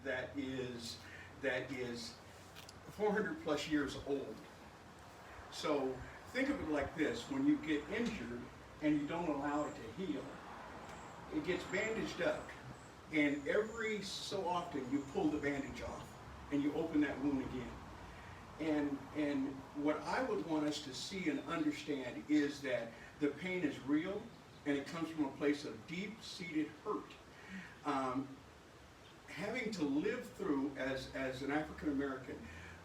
that is 400 plus years old. So think of it like this: when you get injured and you don't allow it to heal, it gets bandaged up, and every so often you pull the bandage off and you open that wound again. And what I would want us to see and understand is that the pain is real, and it comes from a place of deep-seated hurt. Having to live through, as an African American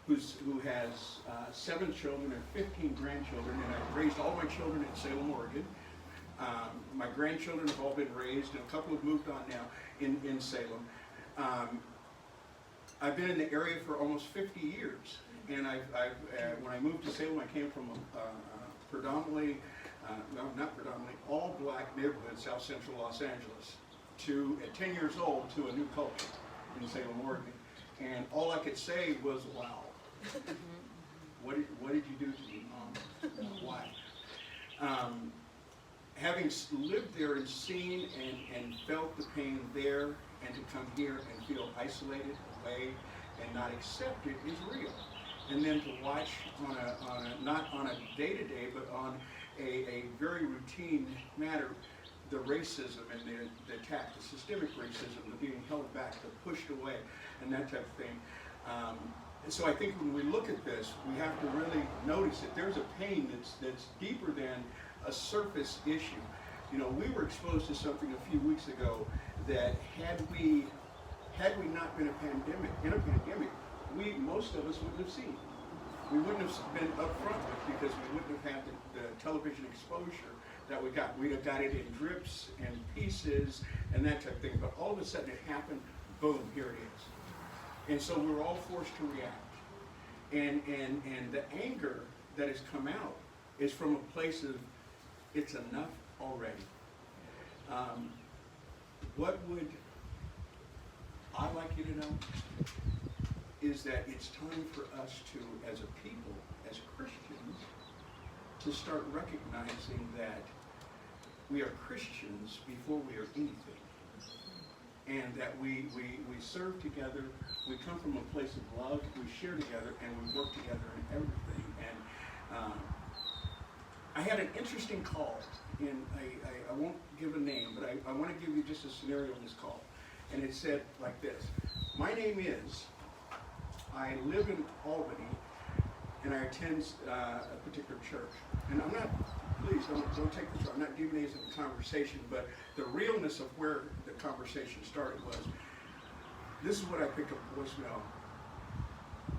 who has 7 children and 15 grandchildren, and I've raised all my children in Salem, Oregon. My grandchildren have all been raised, and a couple have moved on now in Salem. I've been in the area for almost 50 years, and when I moved to Salem, I came from a predominantly, not predominantly, all black neighborhood, South Central Los Angeles, at 10 years old, to a new culture in Salem, Oregon. And all I could say was, wow. What did you do to me, Mom? Why? Having lived there and seen and felt the pain there, and to come here and feel isolated, away, and not accepted is real. And then to watch not on a day-to-day, but on a very routine matter, the racism and the attack, the systemic racism, the being held back, the pushed away, and that type of thing. So I think when we look at this, we have to really notice that there's a pain that's deeper than a surface issue. You know, we were exposed to something a few weeks ago that had we not been in a pandemic, most of us wouldn't have seen. We wouldn't have been upfront with, because we wouldn't have had the television exposure that we got. We'd have got it in drips and pieces and that type of thing. But all of a sudden it happened, boom, here it is. And so we were all forced to react. And the anger that has come out is from a place of, it's enough already. What would I like you to know is that it's time for us to, as a people, as Christians, to start recognizing that we are Christians before we are anything. And that we serve together, we come from a place of love, we share together, and we work together in everything. And I had an interesting call, and I won't give a name, but I want to give you just a scenario in this call. And it said like this: my name is, I live in Albany, and I attend a particular church. And I'm not, please don't take this wrong, I'm not demonizing the conversation, but the realness of where the conversation started was, this is what I picked up voicemail.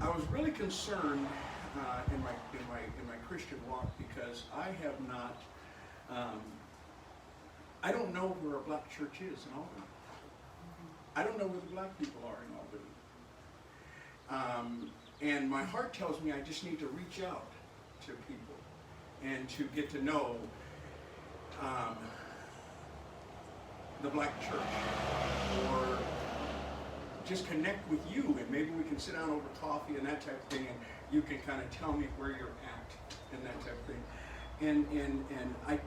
I was really concerned in my Christian walk, because I have not, I don't know where a black church is in Albany. I don't know where the black people are in Albany. And my heart tells me I just need to reach out to people and to get to know the black church, or just connect with you, and maybe we can sit down over coffee and that type of thing, and you can kind of tell me where you're at and that type of thing. And I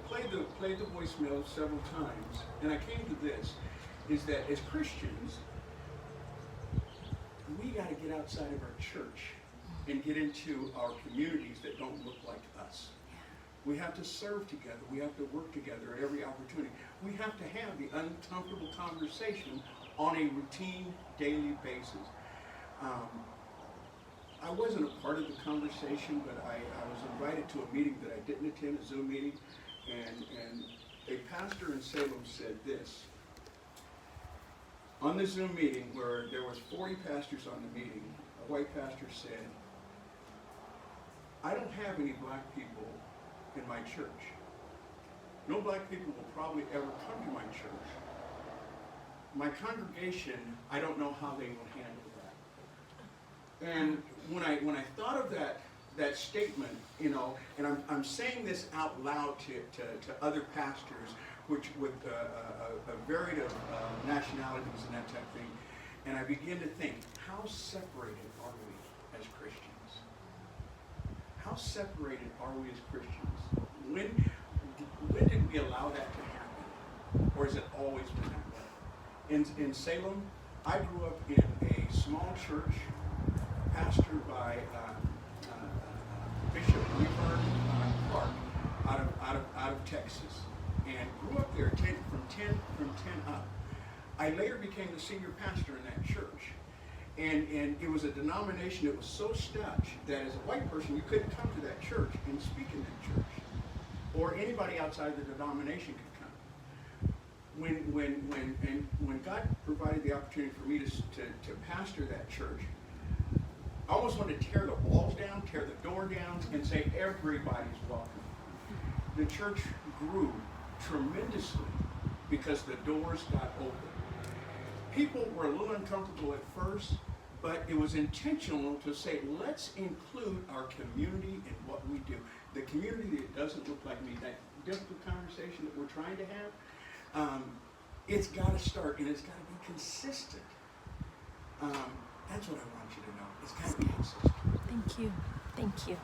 played the voicemail several times, and I came to this, is that as Christians, we got to get outside of our church and get into our communities that don't look like us. We have to serve together. We have to work together at every opportunity. We have to have the uncomfortable conversation on a routine, daily basis. I wasn't a part of the conversation, but I was invited to a meeting that I didn't attend, a Zoom meeting, and a pastor in Salem said this. On the Zoom meeting, where there was 40 pastors on the meeting, a white pastor said, I don't have any black people in my church. No black people will probably ever come to my church. My congregation, I don't know how they will handle that. And when I thought of that statement, you know, and I'm saying this out loud to other pastors, which with a varied of nationalities and that type of thing, and I begin to think, how separated are we as Christians? How separated are we as Christians? When did we allow that to happen? Or has it always been that way? In Salem, I grew up in a small church pastored by Bishop Weaver Clark out of Texas, and grew up there from 10 up. I later became the senior pastor in that church. And it was a denomination that was so staunch that as a white person you couldn't come to that church and speak in that church, or anybody outside the denomination could come. When God provided the opportunity for me to pastor that church, I almost wanted to tear the walls down, tear the door down, and say everybody's welcome. The church grew tremendously because the doors got open. People were a little uncomfortable at first, but it was intentional to say, let's include our community in what we do. The community that doesn't look like me, that difficult conversation that we're trying to have, it's got to start and it's got to be consistent. That's what I want you to know. It's got to be consistent. Thank you. Thank you.